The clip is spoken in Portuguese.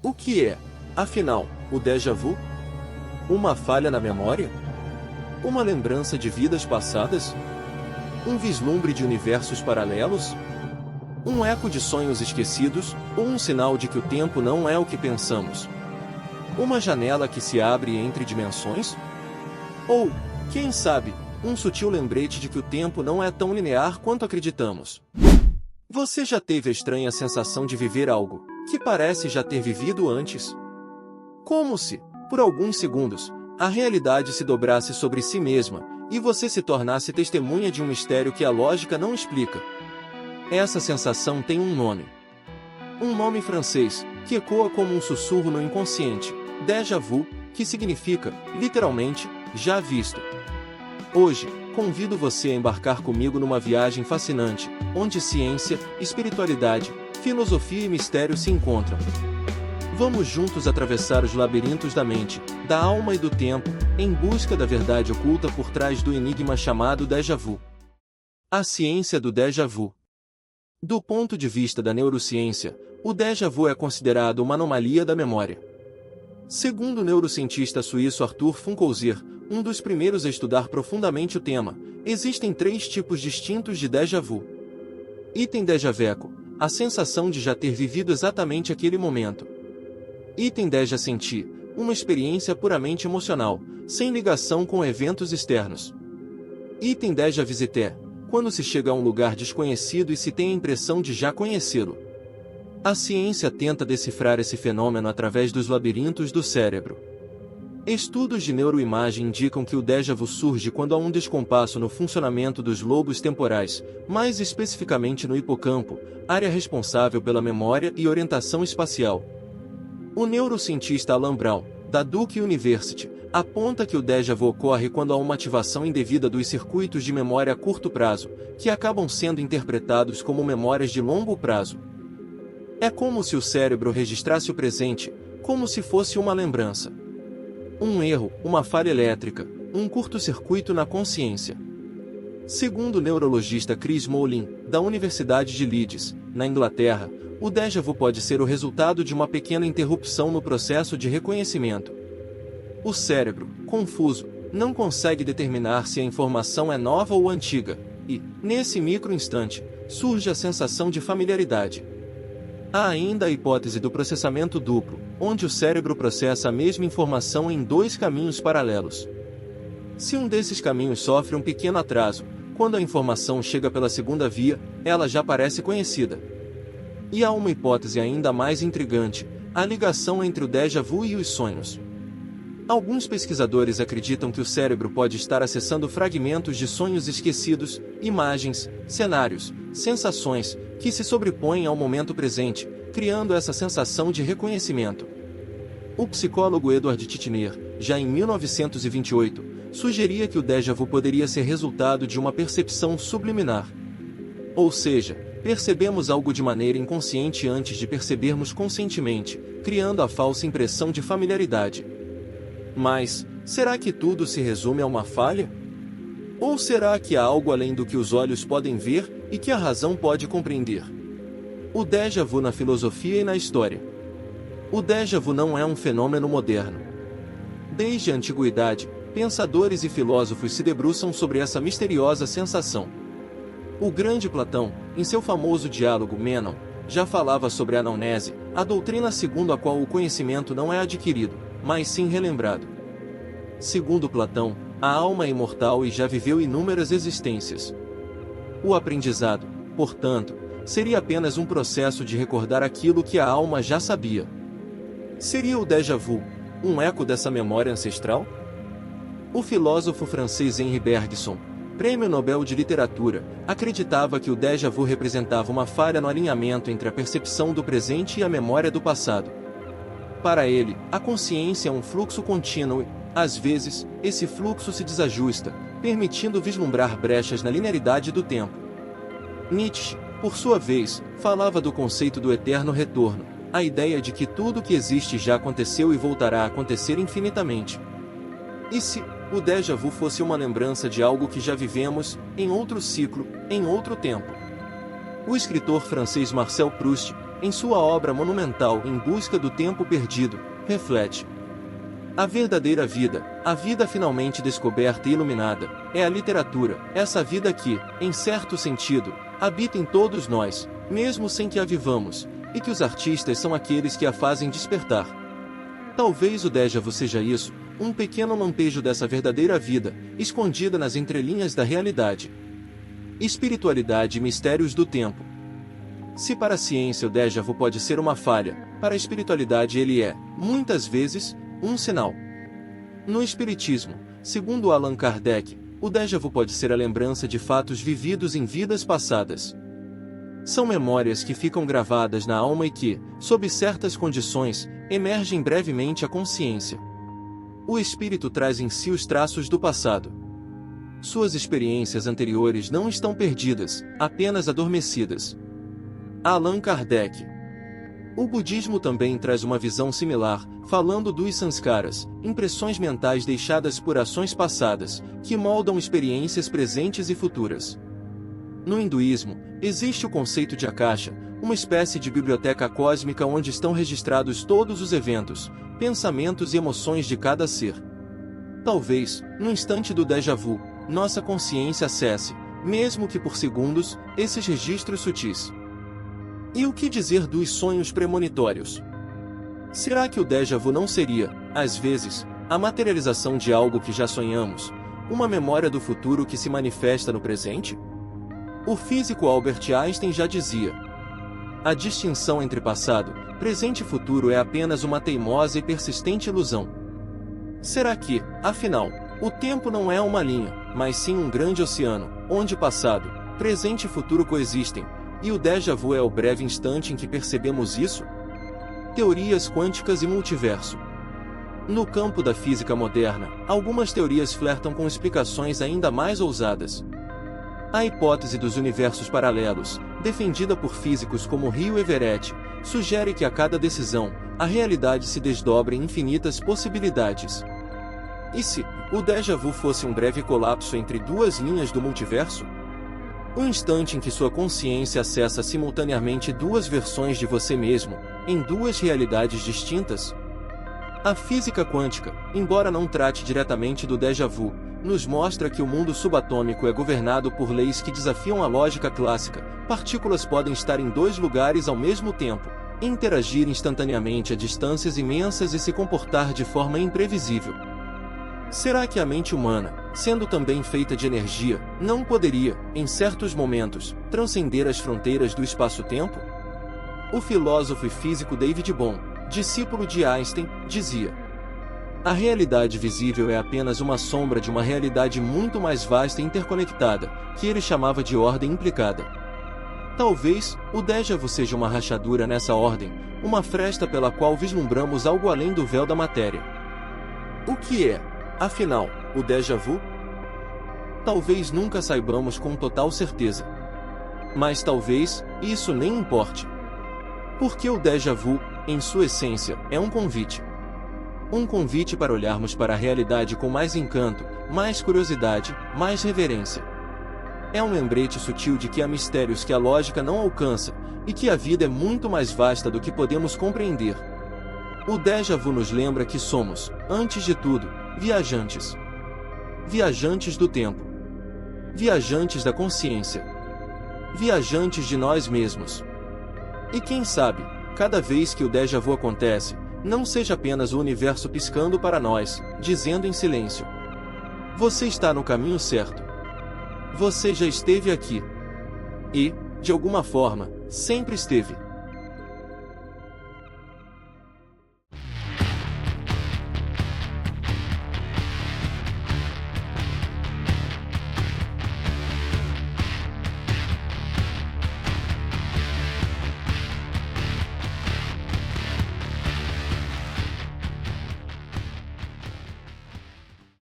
O que é, afinal, o déjà vu? Uma falha na memória? Uma lembrança de vidas passadas? Um vislumbre de universos paralelos? Um eco de sonhos esquecidos, ou um sinal de que o tempo não é o que pensamos? Uma janela que se abre entre dimensões? Ou, quem sabe, um sutil lembrete de que o tempo não é tão linear quanto acreditamos? Você já teve a estranha sensação de viver algo que parece já ter vivido antes? Como se, por alguns segundos, a realidade se dobrasse sobre si mesma, e você se tornasse testemunha de um mistério que a lógica não explica. Essa sensação tem um nome. Um nome francês, que ecoa como um sussurro no inconsciente, déjà vu, que significa, literalmente, já visto. Hoje, convido você a embarcar comigo numa viagem fascinante, onde ciência, espiritualidade, filosofia e mistério se encontram. Vamos juntos atravessar os labirintos da mente, da alma e do tempo, em busca da verdade oculta por trás do enigma chamado déjà vu. A ciência do déjà vu. Do ponto de vista da neurociência, o déjà vu é considerado uma anomalia da memória. Segundo o neurocientista suíço Arthur Funkhouser, um dos primeiros a estudar profundamente o tema, existem 3 tipos distintos de déjà vu. Item déjà vécu, a sensação de já ter vivido exatamente aquele momento. Item déjà senti, uma experiência puramente emocional, sem ligação com eventos externos. Item déjà visité, quando se chega a um lugar desconhecido e se tem a impressão de já conhecê-lo. A ciência tenta decifrar esse fenômeno através dos labirintos do cérebro. Estudos de neuroimagem indicam que o déjà vu surge quando há um descompasso no funcionamento dos lobos temporais, mais especificamente no hipocampo, área responsável pela memória e orientação espacial. O neurocientista Alan Brown, da Duke University, aponta que o déjà vu ocorre quando há uma ativação indevida dos circuitos de memória a curto prazo, que acabam sendo interpretados como memórias de longo prazo. É como se o cérebro registrasse o presente, como se fosse uma lembrança. Um erro, uma falha elétrica, um curto-circuito na consciência. Segundo o neurologista Chris Moulin, da Universidade de Leeds, na Inglaterra, o déjà vu pode ser o resultado de uma pequena interrupção no processo de reconhecimento. O cérebro, confuso, não consegue determinar se a informação é nova ou antiga, e, nesse micro-instante, surge a sensação de familiaridade. Há ainda a hipótese do processamento duplo, onde o cérebro processa a mesma informação em 2 caminhos paralelos. Se um desses caminhos sofre um pequeno atraso, quando a informação chega pela segunda via, ela já parece conhecida. E há uma hipótese ainda mais intrigante, a ligação entre o déjà vu e os sonhos. Alguns pesquisadores acreditam que o cérebro pode estar acessando fragmentos de sonhos esquecidos, imagens, cenários, sensações, que se sobrepõem ao momento presente, criando essa sensação de reconhecimento. O psicólogo Edward Titchener, já em 1928, sugeria que o déjà vu poderia ser resultado de uma percepção subliminar. Ou seja, percebemos algo de maneira inconsciente antes de percebermos conscientemente, criando a falsa impressão de familiaridade. Mas, será que tudo se resume a uma falha? Ou será que há algo além do que os olhos podem ver e que a razão pode compreender? O déjà vu na filosofia e na história. O déjà vu não é um fenômeno moderno. Desde a antiguidade, pensadores e filósofos se debruçam sobre essa misteriosa sensação. O grande Platão, em seu famoso diálogo Mênon, já falava sobre a anamnese, a doutrina segundo a qual o conhecimento não é adquirido, mas sim relembrado. Segundo Platão, a alma é imortal e já viveu inúmeras existências. O aprendizado, portanto, seria apenas um processo de recordar aquilo que a alma já sabia. Seria o déjà vu um eco dessa memória ancestral? O filósofo francês Henri Bergson, Prêmio Nobel de Literatura, acreditava que o déjà vu representava uma falha no alinhamento entre a percepção do presente e a memória do passado. Para ele, a consciência é um fluxo contínuo e, às vezes, esse fluxo se desajusta, permitindo vislumbrar brechas na linearidade do tempo. Nietzsche, por sua vez, falava do conceito do eterno retorno, a ideia de que tudo que existe já aconteceu e voltará a acontecer infinitamente. E se o déjà vu fosse uma lembrança de algo que já vivemos, em outro ciclo, em outro tempo? O escritor francês Marcel Proust, em sua obra monumental Em Busca do Tempo Perdido, reflete: a verdadeira vida, a vida finalmente descoberta e iluminada, é a literatura, essa vida que, em certo sentido, habita em todos nós, mesmo sem que a vivamos, e que os artistas são aqueles que a fazem despertar. Talvez o déjà vu seja isso, um pequeno lampejo dessa verdadeira vida, escondida nas entrelinhas da realidade. Espiritualidade e mistérios do tempo. Se para a ciência o déjà vu pode ser uma falha, para a espiritualidade ele é, muitas vezes, um sinal. No Espiritismo, segundo Allan Kardec, o déjà vu pode ser a lembrança de fatos vividos em vidas passadas. São memórias que ficam gravadas na alma e que, sob certas condições, emergem brevemente à consciência. O espírito traz em si os traços do passado. Suas experiências anteriores não estão perdidas, apenas adormecidas. Allan Kardec. O budismo também traz uma visão similar, falando dos sanskaras, impressões mentais deixadas por ações passadas, que moldam experiências presentes e futuras. No hinduísmo, existe o conceito de akasha, uma espécie de biblioteca cósmica onde estão registrados todos os eventos, pensamentos e emoções de cada ser. Talvez, no instante do déjà vu, nossa consciência acesse, mesmo que por segundos, esses registros sutis. E o que dizer dos sonhos premonitórios? Será que o déjà vu não seria, às vezes, a materialização de algo que já sonhamos, uma memória do futuro que se manifesta no presente? O físico Albert Einstein já dizia: a distinção entre passado, presente e futuro é apenas uma teimosa e persistente ilusão. Será que, afinal, o tempo não é uma linha, mas sim um grande oceano, onde passado, presente e futuro coexistem, e o déjà vu é o breve instante em que percebemos isso? Teorias quânticas e multiverso. No campo da física moderna, algumas teorias flertam com explicações ainda mais ousadas. A hipótese dos universos paralelos, defendida por físicos como Hugh Everett, sugere que a cada decisão, a realidade se desdobra em infinitas possibilidades. E se o déjà vu fosse um breve colapso entre duas linhas do multiverso? O instante em que sua consciência acessa simultaneamente duas versões de você mesmo, em duas realidades distintas? A física quântica, embora não trate diretamente do déjà vu, nos mostra que o mundo subatômico é governado por leis que desafiam a lógica clássica. Partículas podem estar em dois lugares ao mesmo tempo, interagir instantaneamente a distâncias imensas e se comportar de forma imprevisível. Será que a mente humana, sendo também feita de energia, não poderia, em certos momentos, transcender as fronteiras do espaço-tempo? O filósofo e físico David Bohm, discípulo de Einstein, dizia: a realidade visível é apenas uma sombra de uma realidade muito mais vasta e interconectada, que ele chamava de ordem implicada. Talvez, o déjà vu seja uma rachadura nessa ordem, uma fresta pela qual vislumbramos algo além do véu da matéria. O que é, afinal, o déjà vu? Talvez nunca saibamos com total certeza. Mas talvez, isso nem importe. Porque o déjà vu, em sua essência, é um convite. Um convite para olharmos para a realidade com mais encanto, mais curiosidade, mais reverência. É um lembrete sutil de que há mistérios que a lógica não alcança, e que a vida é muito mais vasta do que podemos compreender. O déjà vu nos lembra que somos, antes de tudo, viajantes. Viajantes do tempo. Viajantes da consciência. Viajantes de nós mesmos. E quem sabe, cada vez que o déjà vu acontece, não seja apenas o universo piscando para nós, dizendo em silêncio: você está no caminho certo. Você já esteve aqui. E, de alguma forma, sempre esteve.